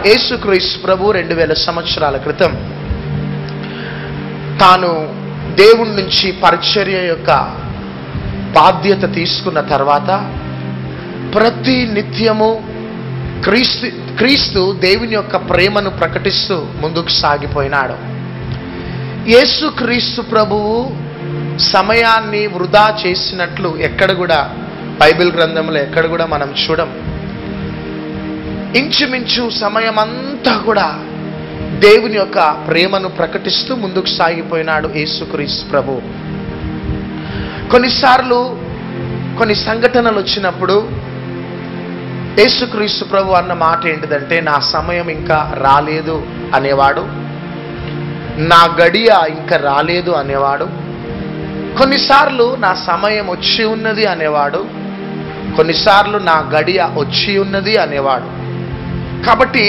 యేసుక్రీస్తు ప్రభు 2000 సంవత్సరాల క్రితం తాను దేవుడి నుంచి పరిచర్య యొక్క బాధ్యత తీసుకున్న తర్వాత ప్రతి నిత్యము క్రీస్తు దేవుని యొక్క ప్రేమను ప్రకటిస్తూ ముందుకు సాగిపోయినాడు. యేసుక్రీస్తు ప్రభువు సమయాన్ని వృధా చేసినట్లు ఎక్కడ కూడా బైబిల్ గ్రంథంలో ఎక్కడ కూడా మనం చూడం. ఇంచుమించు సమయమంతా కూడా దేవుని యొక్క ప్రేమను ప్రకటిస్తూ ముందుకు సాగిపోయినాడు యేసుక్రీస్తు ప్రభు. కొన్నిసార్లు కొన్ని సంఘటనలు వచ్చినప్పుడు యేసుక్రీస్తు ప్రభు అన్న మాట ఏంటిదంటే, నా సమయం ఇంకా రాలేదు అనేవాడు, నా గడియ ఇంకా రాలేదు అనేవాడు. కొన్నిసార్లు నా సమయం వచ్చి ఉన్నది అనేవాడు, కొన్నిసార్లు నా గడియ వచ్చి ఉన్నది అనేవాడు. కాబట్టి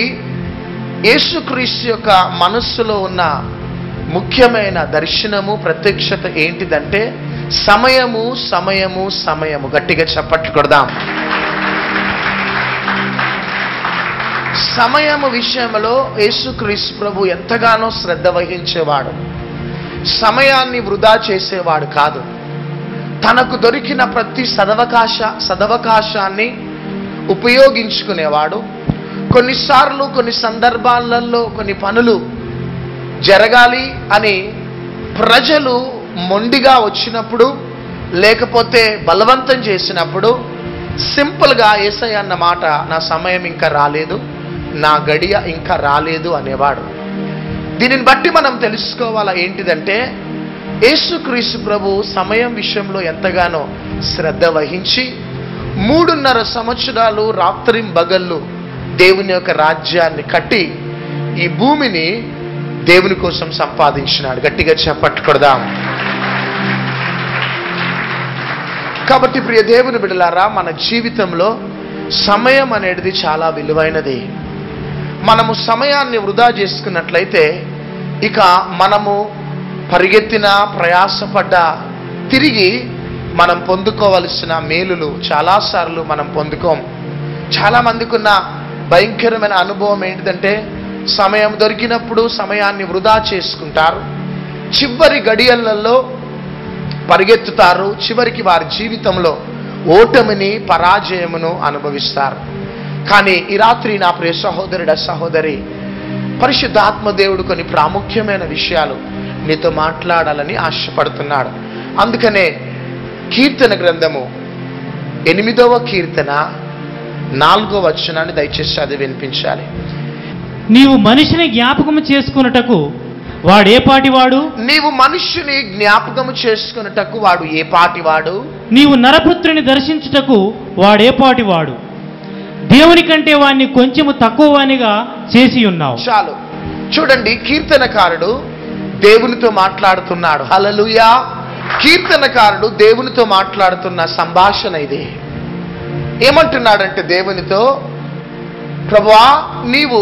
యేసుక్రీస్తు యొక్క మనస్సులో ఉన్న ముఖ్యమైన దర్శనము, ప్రత్యక్షత ఏంటిదంటే సమయము సమయము సమయము. గట్టిగా చప్పట్లు కొడదాం. సమయము విషయంలో యేసుక్రీస్తు ప్రభు ఎంతగానో శ్రద్ధ వహించేవాడు. సమయాన్ని వృధా చేసేవాడు కాదు. తనకు దొరికిన ప్రతి సదవకాశాన్ని ఉపయోగించుకునేవాడు. కొన్నిసార్లు కొన్ని సందర్భాలలో కొన్ని పనులు జరగాలి అని ప్రజలు మొండిగా వచ్చినప్పుడు, లేకపోతే బలవంతం చేసినప్పుడు సింపుల్గా యేసయ్య అన్న మాట, నా సమయం ఇంకా రాలేదు, నా గడియ ఇంకా రాలేదు అనేవాడు. దీనిని బట్టి మనం తెలుసుకోవాలా ఏంటిదంటే, యేసుక్రీస్తు ప్రభు సమయం విషయంలో ఎంతగానో శ్రద్ధ వహించి 3.5 సంవత్సరాలు రాత్రింబగళ్ళు దేవుని యొక్క రాజ్యాన్ని కట్టి ఈ భూమిని దేవుని కోసం సంపాదించినాడు. గట్టిగా చప్పట్లు కొడదాం. కాబట్టి ప్రియ దేవుని బిడ్డలారా, మన జీవితంలో సమయం అనేది చాలా విలువైనది. మనము సమయాన్ని వృధా చేసుకున్నట్లయితే ఇక మనము పరిగెత్తిన, ప్రయాసపడ్డా తిరిగి మనం పొందుకోవలసిన మేలులు చాలాసార్లు మనం పొందుకోం. చాలామందికి ఉన్న భయంకరమైన అనుభవం ఏంటిదంటే, సమయం దొరికినప్పుడు సమయాన్ని వృధా చేసుకుంటారు, చివరి గడియలలో పరిగెత్తుతారు, చివరికి వారి జీవితంలో ఓటమిని, పరాజయమును అనుభవిస్తారు. కానీ ఈ రాత్రి నా ప్రియ సహోదరుడ, సహోదరి, పరిశుద్ధాత్మ దేవుడు కొన్ని ప్రాముఖ్యమైన విషయాలు నీతో మాట్లాడాలని ఆశపడుతున్నాడు. అందుకనే కీర్తన గ్రంథము 8వ కీర్తన 4వ వచనాన్ని దయచేసి చదివి వినిపించాలి. నీవు మనిషిని జ్ఞాపకము చేసుకున్నటకు వాడు ఏ పాటివాడు? నీవు మనుష్యుని జ్ఞాపకము చేసుకున్నటకు వాడు ఏ పాటివాడు? నీవు నరపుత్రుని దర్శించుటకు వాడే పాటివాడు? దేవుని కంటే వాడిని కొంచెము తక్కువ వానిగా చేసి ఉన్నావు. చాలు. చూడండి, కీర్తనకారుడు దేవునితో మాట్లాడుతున్నాడు. హల్లెలూయా. కీర్తనకారుడు దేవునితో మాట్లాడుతున్న సంభాషణ ఇది. ఏమంటున్నాడంటే దేవునితో, ప్రభువా, నీవు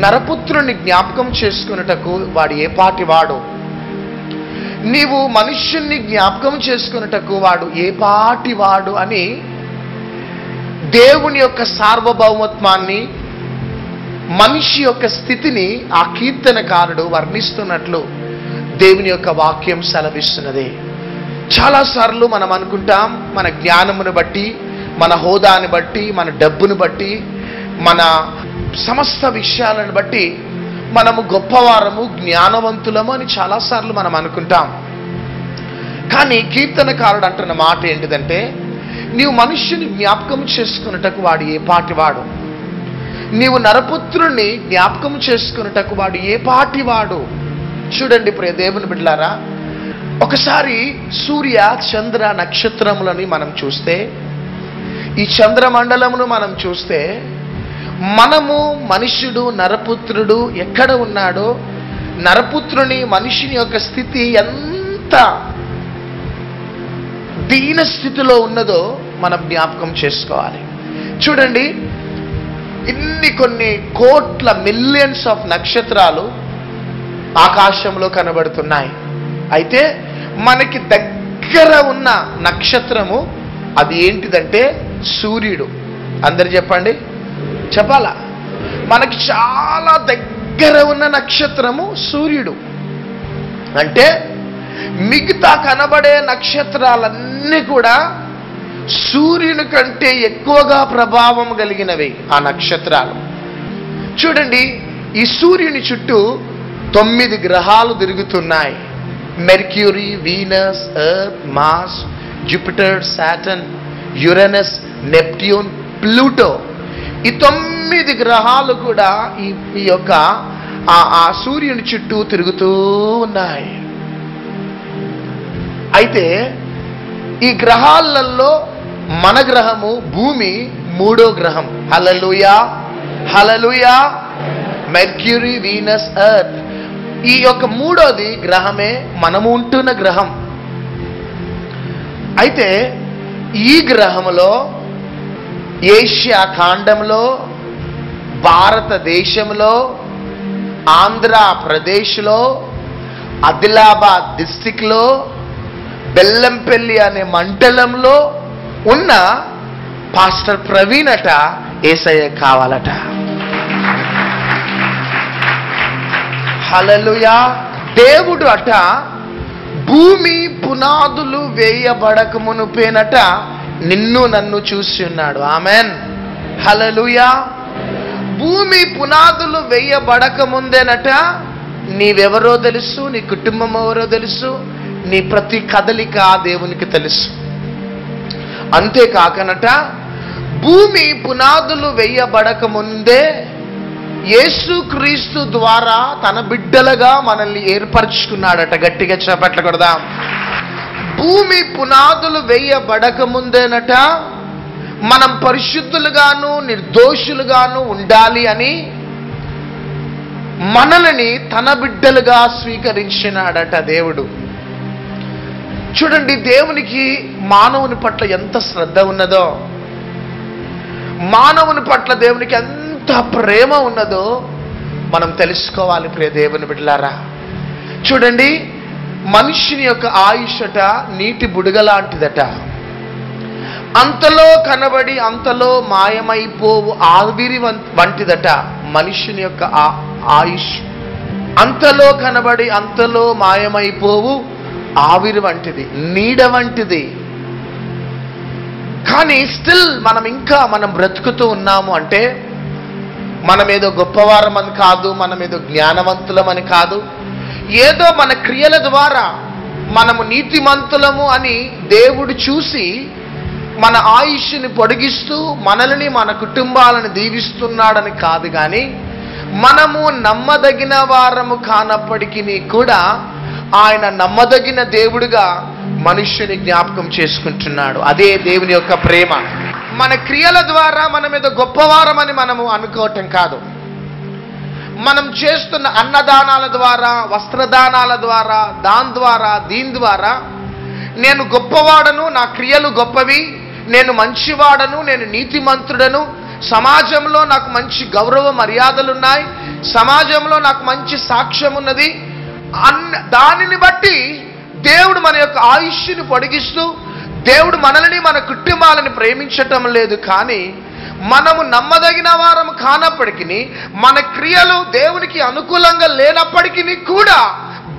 నరపుత్రుని జ్ఞాపకం చేసుకున్నటకు వాడు ఏ పాటివాడు? నీవు మనుష్యుణ్ణి జ్ఞాపకం చేసుకున్నటకు వాడు ఏ పాటివాడు అని దేవుని యొక్క సార్వభౌమత్వాన్ని, మనిషి యొక్క స్థితిని ఆ కీర్తనకారుడు వర్ణిస్తున్నట్లు దేవుని యొక్క వాక్యం సెలవిస్తున్నది. చాలాసార్లు మనం అనుకుంటాం, మన జ్ఞానమును బట్టి, మన హోదాని బట్టి, మన డబ్బును బట్టి, మన సమస్త విషయాలను బట్టి మనము గొప్పవారము, జ్ఞానవంతులము అని చాలాసార్లు మనం అనుకుంటాం. కానీ కీర్తనకారుడు అంటున్న మాట ఏంటిదంటే, నీవు మనుష్యుని జ్ఞాపకం చేసుకున్నటకు వాడు ఏ పాటివాడు? నీవు నరపుత్రుణ్ణి జ్ఞాపకం చేసుకున్నటకు వాడు ఏ పాటివాడు? చూడండి ప్రియ దేవుని బిడ్డలారా, ఒకసారి సూర్య, చంద్ర, నక్షత్రములని మనం చూస్తే, ఈ చంద్రమండలమును మనం చూస్తే, మనము మనుష్యుడు, నరపుత్రుడు ఎక్కడ ఉన్నాడో, నరపుత్రుని, మనిషిని యొక్క స్థితి ఎంత దీన స్థితిలో ఉన్నదో మనం జ్ఞాపకం చేసుకోవాలి. చూడండి, కొన్ని కోట్ల, మిలియన్స్ ఆఫ్ నక్షత్రాలు ఆకాశంలో కనబడుతున్నాయి. అయితే మనకి దగ్గర ఉన్న నక్షత్రము అది ఏంటిదంటే సూర్యుడు. అందరు చెప్పండి, చెప్పాలా? మనకి చాలా దగ్గర ఉన్న నక్షత్రము సూర్యుడు. అంటే మిగతా కనబడే నక్షత్రాలన్నీ కూడా సూర్యుని కంటే ఎక్కువగా ప్రభావం కలిగినవి ఆ నక్షత్రాలు. చూడండి, ఈ సూర్యుని చుట్టూ 9 గ్రహాలు తిరుగుతున్నాయి. Mercury, Venus, Earth, Mars, Jupiter, Saturn, Uranus, Neptune, Pluto. ఈ 9 గ్రహాలు కూడా ఈ యొక్క ఆ సూర్యుని చుట్టూ తిరుగుతూ ఉన్నాయి. అయితే ఈ గ్రహాలలో మన గ్రహము భూమి 3వ గ్రహం. హల్లెలూయా, హల్లెలూయా. మెర్క్యూరీ, వీనస్, ఎర్త్, ఈ యొక్క 3వది గ్రహమే మనము ఉంటున్న గ్రహం. అయితే ఈ గ్రహములో ఏషియా ఖండంలో, భారతదేశంలో, ఆంధ్రప్రదేశ్లో, ఆదిలాబాద్ డిస్టిక్లో, బెల్లంపల్లి అనే మండలంలో ఉన్న పాస్టర్ ప్రవీణ్ అట యేసయ్య కావాలట. హల్లెలూయా. దేవుడు అట భూమి పునాదులు వేయబడక మునుపేనట నిన్ను నన్ను చూసి ఉన్నాడు. ఆమెన్, హల్లెలూయా. భూమి పునాదులు వేయబడక ముందేనట నీవెవరో తెలుసు, నీ కుటుంబం ఎవరో తెలుసు, నీ ప్రతి కదలిక దేవునికి తెలుసు. అంతేకాకనట భూమి పునాదులు వేయబడక ముందే యేసుక్రీస్తు ద్వారా తన బిడ్డలుగా మనల్ని ఏర్పరచుకున్నాడట. గట్టిగా చప్పట్లు కొడదాం. భూమి పునాదులు వేయబడక ముందేనట మనం పరిశుద్ధులుగాను నిర్దోషులుగాను ఉండాలి అని మనల్ని తన బిడ్డలుగా స్వీకరించినాడట దేవుడు. చూడండి, దేవునికి మానవుని పట్ల ఎంత శ్రద్ధ ఉన్నదో, మానవుని పట్ల దేవునికి ఎంత ప్రేమ ఉన్నదో మనం తెలుసుకోవాలి ప్రియ దేవుని బిడ్డలారా. చూడండి, మనిషిని యొక్క ఆయుషట నీటి బుడగ లాంటిదట. అంతలో కనబడి అంతలో మాయమైపోవు ఆవిరి వంటిదట మనిషిని యొక్క ఆయుష్. అంతలో కనబడి అంతలో మాయమైపోవు ఆవిరి వంటిది, నీడ వంటిది. కానీ స్టిల్ మనం బ్రతుకుతూ ఉన్నాము అంటే మనం ఏదో గొప్పవారమని కాదు, మనం ఏదో జ్ఞానవంతులమని కాదు, ఏదో మన క్రియల ద్వారా మనము నీతిమంతులము అని దేవుడు చూసి మన ఆయుష్ని పొడిగిస్తూ మనల్ని మన కుటుంబాలను దీవిస్తున్నాడని కాదు. కానీ మనము నమ్మదగిన వారము కానప్పటికీ కూడా ఆయన నమ్మదగిన దేవుడుగా మనుష్యుని జ్ఞాపకం చేసుకుంటున్నాడు. అదే దేవుని యొక్క ప్రేమ. మన క్రియల ద్వారా మనం ఏదో గొప్పవారమని మనము అనుకోవటం కాదు. మనం చేస్తున్న అన్నదానాల ద్వారా, వస్త్రదానాల ద్వారా, దీని ద్వారా నేను గొప్పవాడను, నా క్రియలు గొప్పవి, నేను మంచివాడను, నేను నీతిమంతుడను, సమాజంలో నాకు మంచి గౌరవ మర్యాదలున్నాయి, సమాజంలో నాకు మంచి సాక్ష్యం ఉన్నది, దానిని బట్టి దేవుడు మన యొక్క ఆయుష్ని పొడిగిస్తూ దేవుడు మనల్ని మన కుటుంబాలను ప్రేమించటం లేదు. కానీ మనము నమ్మదగిన వారం కానప్పటికీ, మన క్రియలు దేవునికి అనుకూలంగా లేనప్పటికీ కూడా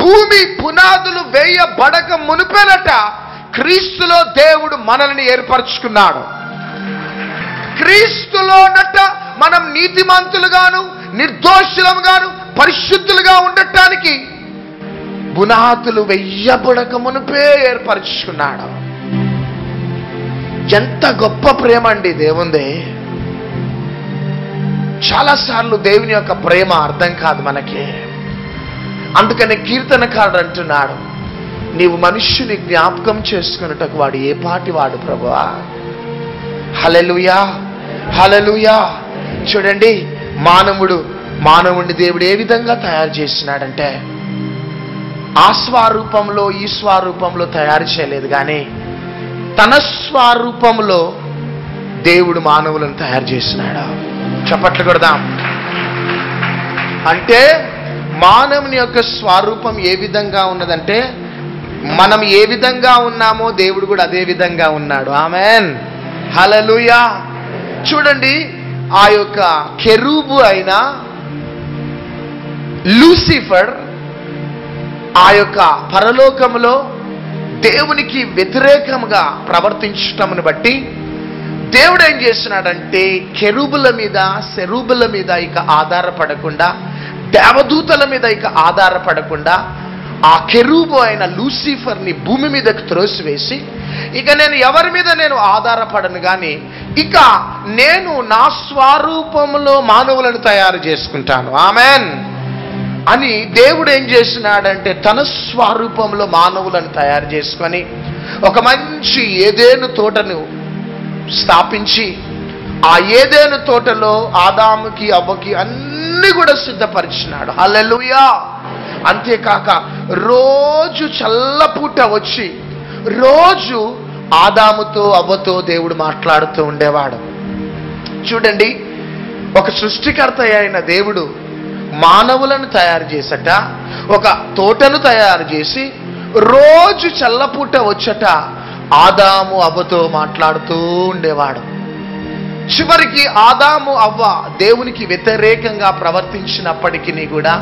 భూమి పునాదులు వేయబడక మునిపేనట క్రీస్తులో దేవుడు మనల్ని ఏర్పరచుకున్నాడు. క్రీస్తులోనట మనం నీతిమంతులుగాను నిర్దోషులుగాను పరిశుద్ధులుగా ఉండటానికి పునాదులు వేయబడక మునిపే ఏర్పరచుకున్నాడు. ఎంత గొప్ప ప్రేమ అండి దేవుంది. చాలాసార్లు దేవుని యొక్క ప్రేమ అర్థం కాదు మనకి. అందుకని కీర్తనకారుడు అంటున్నాడు, నీవు మనుష్యుని జ్ఞాపకం చేసుకున్నటకు వాడు ఏ పాటి వాడు ప్రభువా. హల్లెలూయా, హల్లెలూయా. చూడండి, మానవుడిని దేవుడు ఏ విధంగా తయారు చేస్తున్నాడంటే ఆ స్వరూపంలో ఈ స్వరూపంలో తయారు చేయలేదు, కానీ తన స్వరూపంలో దేవుడు మానవులను తయారు చేస్తున్నాడు. చప్పట్లు కొడదాం. అంటే మానవుని యొక్క స్వరూపం ఏ విధంగా ఉన్నదంటే మనం ఏ విధంగా ఉన్నామో దేవుడు కూడా అదే విధంగా ఉన్నాడు. ఆమెన్, హల్లెలూయా. చూడండి, ఆ యొక్క కెరూబు అయిన లూసిఫర్ ఆ యొక్క పరలోకములో దేవునికి వ్యతిరేకంగా ప్రవర్తించటమును బట్టి దేవుడు ఏం చేస్తున్నాడంటే కెరూబుల మీద సెరూబుల మీద ఇక ఆధారపడకుండా, దేవదూతల మీద ఇక ఆధారపడకుండా ఆ కెరూబు అయిన లూసిఫర్ని భూమి మీదకి త్రోసివేసి, ఇక నేను ఎవరి మీద నేను ఆధారపడను కానీ ఇక నేను నా స్వరూపంలో మానవులను తయారు చేసుకుంటాను, ఆమెన్ అని దేవుడు ఏం చేస్తున్నాడంటే తన స్వరూపంలో మానవులను తయారు చేసుకొని ఒక మంచి ఏదెను తోటను స్థాపించి, ఆ ఏదెను తోటలో ఆదాముకి అవ్వకి అన్ని కూడా సిద్ధపరిచినాడు. హల్లెలూయా. అంతేకాక రోజు చల్లపూట వచ్చి రోజు ఆదాముతో అవ్వతో దేవుడు మాట్లాడుతూ ఉండేవాడు. చూడండి, ఒక సృష్టికర్త అయిన దేవుడు మానవులను తయారు చేసట, ఒక తోటను తయారు చేసి రోజు చల్లపూట వచ్చట ఆదాము అవ్వతో మాట్లాడుతూ ఉండేవాడు. చివరికి ఆదాము అవ్వ దేవునికి వ్యతిరేకంగా ప్రవర్తించినప్పటికీ కూడా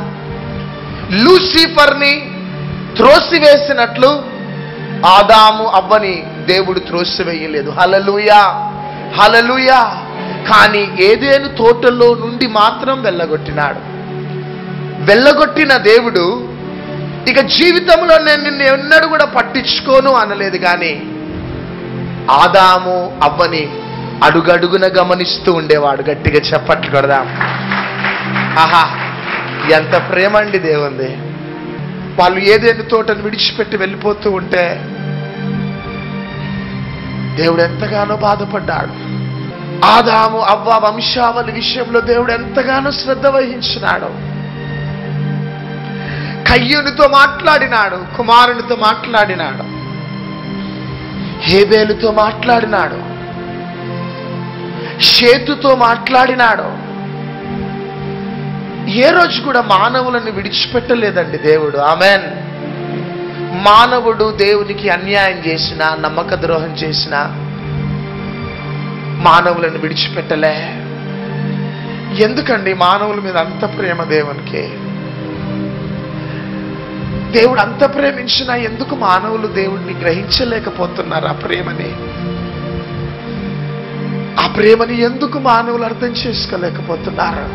లూసిఫర్ని త్రోసివేసినట్లు ఆదాము అవ్వని దేవుడు త్రోసివేయలేదు. హల్లెలూయా, హల్లెలూయా. కానీ ఏదెను తోటలో నుండి మాత్రం వెళ్ళగొట్టినాడు. వెళ్ళగొట్టిన దేవుడు ఇక జీవితంలో నేను నిన్ను ఎన్నడూ కూడా పట్టించుకోను అనలేదు, కానీ ఆదాము అవ్వని అడుగడుగున గమనిస్తూ ఉండేవాడు. గట్టిగా చప్పట్లు కొడదాం. ఆహా, ఎంత ప్రేమ అండి దేవుంది. వాళ్ళు ఏదైనా తోటను విడిచిపెట్టి వెళ్ళిపోతూ ఉంటే దేవుడు ఎంతగానో బాధపడ్డాడు. ఆదాము అవ్వ వంశావళి విషయంలో దేవుడు ఎంతగానో శ్రద్ధ వహించినాడు. కయ్యూనితో మాట్లాడినాడు, కుమారునితో మాట్లాడినాడు, హేబేలుతో మాట్లాడినాడు, షేతుతో మాట్లాడినాడు. ఏ రోజు కూడా మానవులను విడిచిపెట్టలేదండి దేవుడు, ఆమెన్. మానవుడు దేవునికి అన్యాయం చేసినా, నమ్మక ద్రోహం చేసినా మానవులను విడిచిపెట్టలే. ఎందుకండి మానవుల మీద అంత ప్రేమ దేవునికి? దేవుడు అంత ప్రేమించినా ఎందుకు మానవులు దేవుడిని గ్రహించలేకపోతున్నారు? ఆ ప్రేమని ఎందుకు మానవులు అర్థం చేసుకోలేకపోతున్నారు?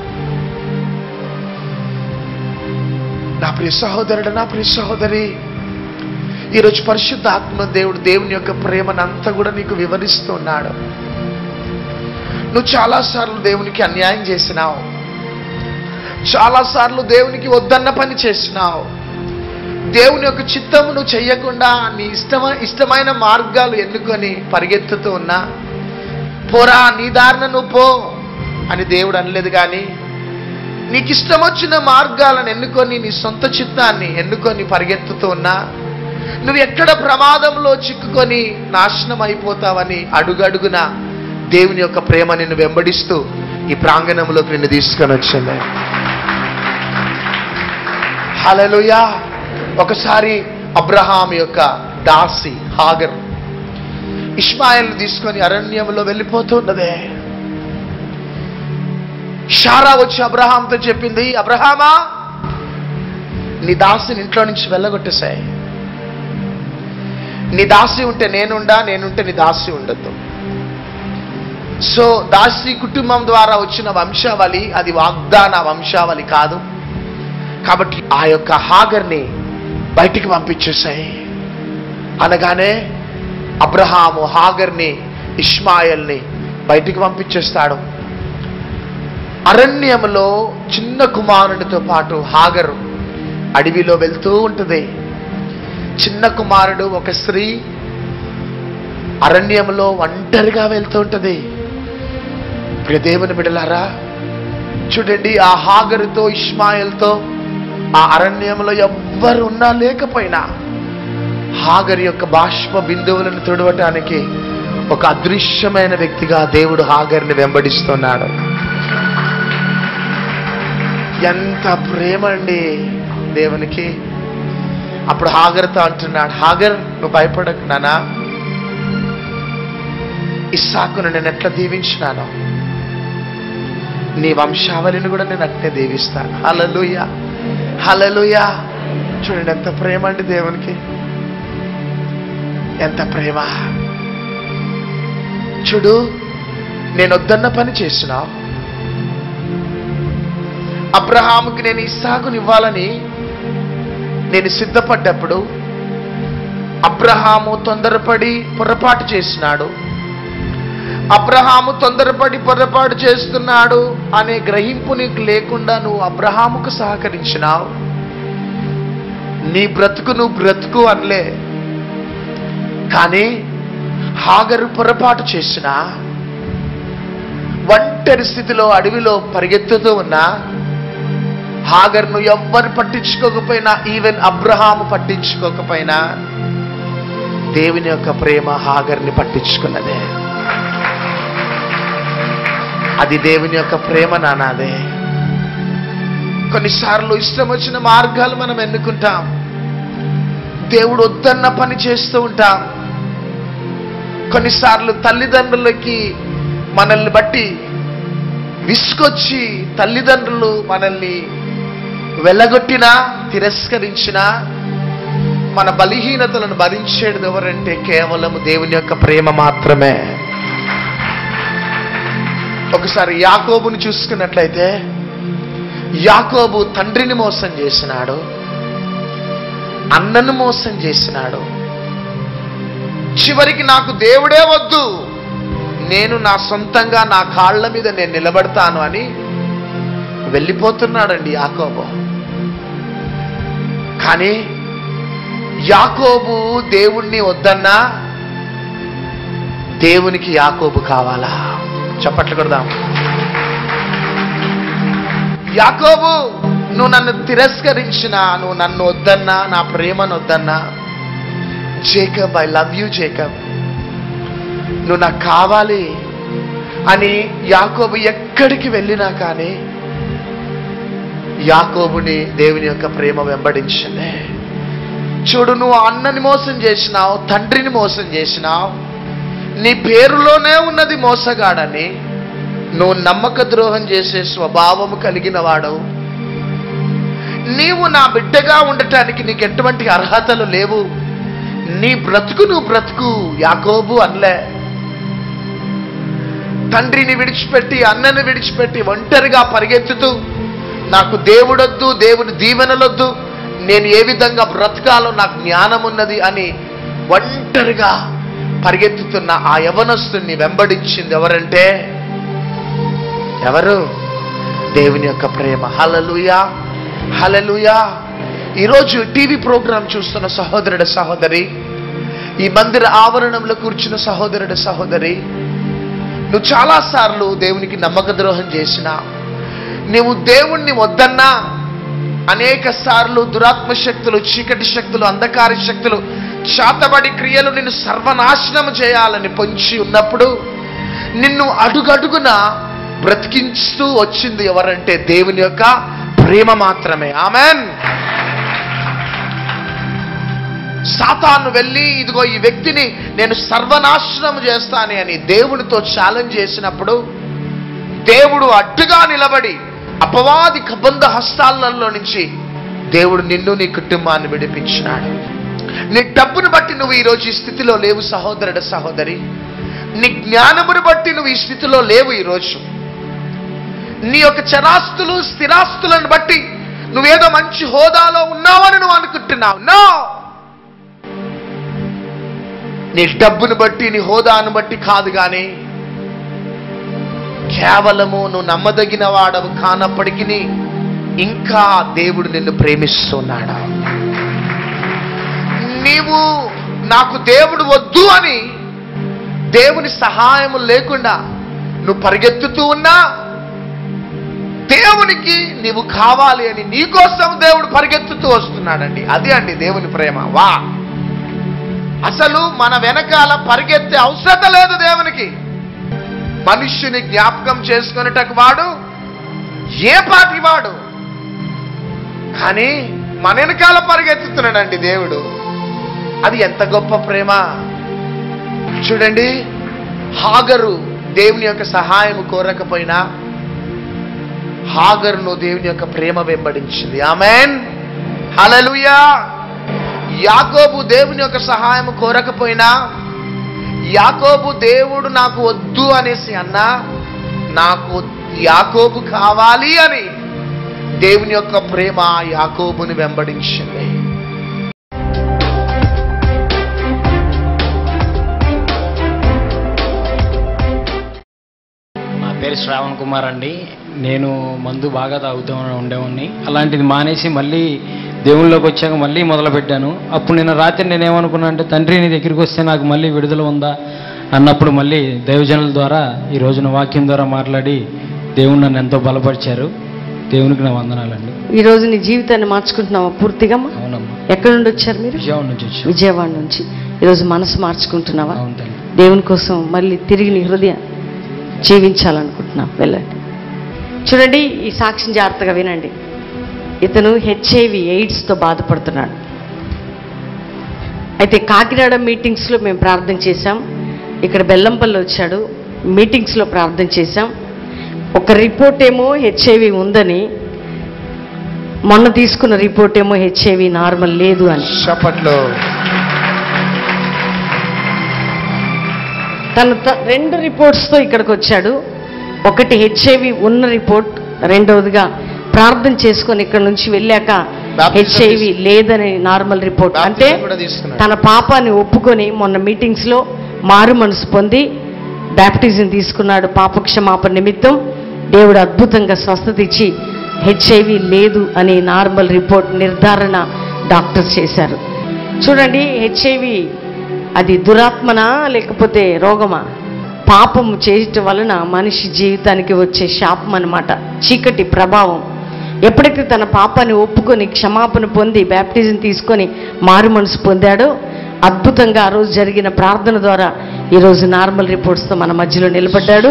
నా ప్రియ సహోదరుడు, నా ప్రియ సహోదరి, ఈరోజు పరిశుద్ధ ఆత్మ దేవుని యొక్క ప్రేమను అంతా కూడా నీకు వివరిస్తున్నాడు. నువ్వు చాలాసార్లు దేవునికి అన్యాయం చేసినావు, చాలాసార్లు దేవునికి వద్దన్న పని చేసినావు. దేవుని యొక్క చిత్తము నువ్వు చెయ్యకుండా నీ ఇష్టమైన మార్గాలు ఎన్నుకొని పరిగెత్తుతూ ఉన్నా, పోరా నీ దారిన నువ్వు పో అని దేవుడు అనలేదు. కానీ నీకు ఇష్టం వచ్చిన మార్గాలను ఎన్నుకొని నీ సొంత చిత్తాన్ని ఎన్నుకొని పరిగెత్తుతూ ఉన్నా, నువ్వు ఎక్కడ ప్రమాదంలో చిక్కుకొని నాశనం అయిపోతావని అడుగడుగున దేవుని యొక్క ప్రేమ నిన్ను వెంబడిస్తూ ఈ ప్రాంగణంలోకి నిన్ను తీసుకొని వచ్చింది. హల్లెలూయా. ఒకసారి అబ్రహాం యొక్క దాసి హాగర్ ఇష్మాయేల్ని తీసుకొని అరణ్యంలో వెళ్ళిపోతున్నదే. షారా వచ్చి అబ్రహాంతో చెప్పింది, అబ్రహామా నీ దాసిని ఇంట్లో నుంచి వెళ్ళగొట్టేశాయి. నీ దాసి ఉంటే నేనుండా, నేనుంటే నీ దాసి ఉండద్దు. సో దాసి కుటుంబం ద్వారా వచ్చిన వంశావళి అది వాగ్దాన వంశావళి కాదు. కాబట్టి ఆ యొక్క హాగర్ని బయటికి పంపించేశాయి. అనగానే అబ్రహాము హాగర్ని ఇష్మాయేల్ని బయటికి పంపించేస్తాడు. అరణ్యంలో చిన్న కుమారునితో పాటు హాగరు అడవిలో వెళ్తూ ఉంటుంది. చిన్న కుమారుడు, ఒక స్త్రీ అరణ్యంలో ఒంటరిగా వెళ్తూ ఉంటుంది. ప్రియ దేవుని బిడ్డలారా, చూడండి, ఆ హాగరుతో ఇష్మాయేల్తో ఆ అరణ్యంలో ఎవ్వరు ఉన్నా లేకపోయినా హాగర్ యొక్క బాష్ప బిందువులను తుడవటానికి ఒక అదృశ్యమైన వ్యక్తిగా దేవుడు హాగర్ని వెంబడిస్తున్నాడు. ఎంత ప్రేమ అండి దేవునికి. అప్పుడు హాగర్తో అంటున్నాడు, హాగర్ నువ్వు భయపడకు నానా, ఇస్సాకును నేను ఎట్లా దీవించినాను, నీ వంశావళిని కూడా నేను అట్నే దీవిస్తాను. హల్లెలూయా, హల్లెలూయా. చూడండి ఎంత ప్రేమ అండి దేవునికి, ఎంత ప్రేమ. చూడు, నేను వద్దన్న పని చేసినావు. అబ్రహాముకి నేను ఇస్సాకునివ్వాలని నేను సిద్ధపడ్డప్పుడు అబ్రహాము తొందరపడి పొరపాటు చేసినాడు. అబ్రహాము తొందరపడి పొరపాటు చేస్తున్నాడు అనే గ్రహింపు నీకు లేకుండా నువ్వు అబ్రహాముకు సహకరించినావు. నీ బ్రతుకు నువ్వు బ్రతుకు అనలే, కానీ హాగరు పొరపాటు చేసిన ఒంటరి స్థితిలో అడవిలో పరిగెత్తుతూ ఉన్నా హాగర్ను ఎవ్వరు పట్టించుకోకపోయినా, ఈవెన్ అబ్రహాము పట్టించుకోకపోయినా దేవుని యొక్క ప్రేమ హాగర్ని పట్టించుకున్నదే. అది దేవుని యొక్క ప్రేమ నానాదే. కొన్నిసార్లు ఇష్టం వచ్చిన మార్గాలు మనం ఎన్నుకుంటాం. దేవుడు వద్దన్న పని చేస్తూ ఉంటాం. కొన్నిసార్లు తల్లిదండ్రులకి మనల్ని బట్టి విసుకొచ్చి తల్లిదండ్రులు మనల్ని వెళ్ళగొట్టినా తిరస్కరించినా మన బలహీనతలను భరించేది ఎవరంటే కేవలం దేవుని యొక్క ప్రేమ మాత్రమే. ఒకసారి యాకోబుని చూసుకున్నట్లయితే యాకోబు తండ్రిని మోసం చేసినాడు, అన్నను మోసం చేసినాడు. చివరికి నాకు దేవుడే వద్దు, నేను నా సొంతంగా నా కాళ్ళ మీద నేను నిలబడతాను అని వెళ్ళిపోతున్నాడండి యాకోబు. కానీ యాకోబు దేవుణ్ణి వద్దన్నా దేవునికి యాకోబు కావాలా? చప్పట్లు కొడదాం. యాకోబు, నువ్వు నన్ను తిరస్కరించినా, నువ్వు నన్ను వద్దన్నా, నా ప్రేమను వద్దన్నా, Jacob I love you Jacob, నువ్వు నాకు కావాలి అని యాకోబు ఎక్కడికి వెళ్ళినా కానీ యాకోబుని దేవుని యొక్క ప్రేమ వెంబడించింది. చూడు, నువ్వు అన్నని మోసం చేసినావు, తండ్రిని మోసం చేసినావు, నీ పేరులోనే ఉన్నది మోసగాడని. నువ్వు నమ్మక ద్రోహం చేసే స్వభావము కలిగిన వాడవు. నీవు నా బిడ్డగా ఉండటానికి నీకు ఎటువంటి అర్హతలు లేవు. నీ బ్రతుకు నువ్వు బ్రతుకు యాకోబు అనలే. తండ్రిని విడిచిపెట్టి అన్నని విడిచిపెట్టి ఒంటరిగా పరిగెత్తుతూ నాకు దేవుడొద్దు, దేవుని దీవెనలొద్దు, నేను ఏ విధంగా బ్రతకాలో నాకు జ్ఞానం ఉన్నది అని ఒంటరిగా పరిగెత్తుతున్న ఆ యవనస్తుని వెంబడించింది ఎవరంటే ఎవరు? దేవుని యొక్క ప్రేమ. హల్లెలూయా, హల్లెలూయా. ఈరోజు టీవీ ప్రోగ్రాం చూస్తున్న సహోదరుడు సహోదరి, ఈ మందిర ఆవరణంలో కూర్చున్న సహోదరుడు సహోదరి, నువ్వు చాలాసార్లు దేవునికి నమ్మక ద్రోహం చేసినా, నువ్వు దేవుణ్ణి వద్దన్నా, అనేక సార్లు దురాత్మ శక్తులు, చీకటి శక్తులు, అంధకార శక్తులు, చాతబడి క్రియలు నిన్ను సర్వనాశనం చేయాలని పొంచి ఉన్నప్పుడు నిన్ను అడుగడుగున బ్రతికించుతూ వచ్చింది ఎవరంటే దేవుని యొక్క ప్రేమ మాత్రమే. ఆమెన్. సాతాను వెళ్ళి ఇదిగో ఈ వ్యక్తిని నేను సర్వనాశనం చేస్తాను అని దేవునితో ఛాలెంజ్ చేసినప్పుడు దేవుడు అడ్డుగా నిలబడి అపవాది కబంధ హస్తాలలో నుంచి దేవుడు నిన్ను నీ కుటుంబాన్ని విడిపించినాడు. నీ డబ్బును బట్టి నువ్వు ఈరోజు ఈ స్థితిలో లేవు సహోదరుడు సహోదరి. నీ జ్ఞానమును బట్టి నువ్వు ఈ స్థితిలో లేవు ఈరోజు. నీ యొక్క చరాస్తులు స్థిరాస్తులను బట్టి నువ్వేదో మంచి హోదాలో ఉన్నావని నువ్వు అనుకుంటున్నావు. నో, నీ డబ్బును బట్టి నీ హోదాను బట్టి కాదు, కానీ కేవలము నువ్వు నమ్మదగిన వాడవు కానప్పటికీ ఇంకా దేవుడు నిన్ను ప్రేమిస్తున్నాడు. నీవు నాకు దేవుడు వద్దు అని దేవుని సహాయం లేకుండా నువ్వు పరిగెత్తుతూ ఉన్నా దేవునికి నీవు కావాలి అని నీకోసం దేవుడు పరిగెత్తుతూ వస్తున్నాడండి. అది అండి దేవుని ప్రేమ. వా, అసలు మన వెనకాల పరిగెత్తే అవసరం లేదు దేవునికి. మనుష్యుని జ్ఞాపకం చేసుకునేటకు వాడు ఏ పాటి వాడు, కానీ మన వెనకాల పరిగెత్తుతున్నాడండి దేవుడు. అది ఎంత గొప్ప ప్రేమ చూడండి. హాగరు దేవుని యొక్క సహాయం కోరకపోయినా హాగరును దేవుని యొక్క ప్రేమ వెంబడించింది. ఆమేన్, హల్లెలూయా. యాకోబు దేవుని యొక్క సహాయం కోరకపోయినా, యాకోబు దేవుడు నాకు వద్దు అనేసి అన్నా, నాకు యాకోబు కావాలి అని దేవుని యొక్క ప్రేమ యాకోబుని వెంబడించింది. నా పేరు శ్రావణ్ కుమార్ అండి. నేను మందు బాగా తాగుతూ ఉండేవాడిని. అలాంటిది మానేసి మళ్ళీ దేవుళ్ళలోకి వచ్చాక మళ్ళీ మొదలుపెట్టాను. అప్పుడు నిన్న రాత్రి నేనేమనుకున్నా అంటే, తండ్రి నీ దగ్గరికి వస్తే నాకు మళ్ళీ విడుదల ఉందా అన్నప్పుడు మళ్ళీ దైవజనుల ద్వారా ఈ రోజున వాక్యం ద్వారా మాట్లాడి దేవుడు నన్ను ఎంతో బలపరిచారు. దేవునికి నా వందనాలండి. ఈ రోజు నీ జీవితాన్ని మార్చుకుంటున్నావా పూర్తిగా? అవునమ్మా. ఎక్కడి నుండి వచ్చారు మీరు? విజయవాడ నుంచి వచ్చాను. విజయవాడ నుంచి. ఈరోజు మనసు మార్చుకుంటున్నావా? అవును తల్లి. దేవుని కోసం మళ్ళీ తిరిగి నీ హృదయం జీవించాలనుకుంటున్నావు. వెళ్ళండి. చూడండి, ఈ సాక్ష్యం జాగ్రత్తగా వినండి. ఇతను HIV ఎయిడ్స్తో బాధపడుతున్నాడు. అయితే కాకినాడ మీటింగ్స్లో మేము ప్రార్థన చేశాం, ఇక్కడ బెల్లంపల్లి వచ్చాడు, మీటింగ్స్లో ప్రార్థన చేశాం. ఒక రిపోర్ట్ ఏమో HIV ఉందని, మొన్న తీసుకున్న రిపోర్ట్ ఏమో HIV నార్మల్ లేదు అని. చప్పట్లో. తను 2 రిపోర్ట్స్తో ఇక్కడికి వచ్చాడు. ఒకటి HIV ఉన్న రిపోర్ట్, రెండవదిగా ప్రార్థన చేసుకొని ఇక్కడ నుంచి వెళ్ళాక HIV లేదని నార్మల్ రిపోర్ట్. అంటే తన పాపాన్ని ఒప్పుకొని మొన్న మీటింగ్స్లో మారు మనసు పొంది బ్యాప్టిజం తీసుకున్నాడు. పాపక్షమాపణ నిమిత్తం దేవుడు అద్భుతంగా స్వస్థత ఇచ్చి HIV లేదు అని నార్మల్ రిపోర్ట్ నిర్ధారణ డాక్టర్స్ చేశారు. చూడండి, HIV అది దురాత్మనా లేకపోతే రోగమా? పాపము చేయటం వలన మనిషి జీవితానికి వచ్చే శాపం అన్నమాట, చీకటి ప్రభావం. ఎప్పుడైతే తన పాపాన్ని ఒప్పుకొని క్షమాపణ పొంది బ్యాప్టిజం తీసుకొని మారు మనసు పొందాడో, అద్భుతంగా ఆ రోజు జరిగిన ప్రార్థన ద్వారా ఈరోజు నార్మల్ రిపోర్ట్స్తో మన మధ్యలో నిలబడ్డాడు.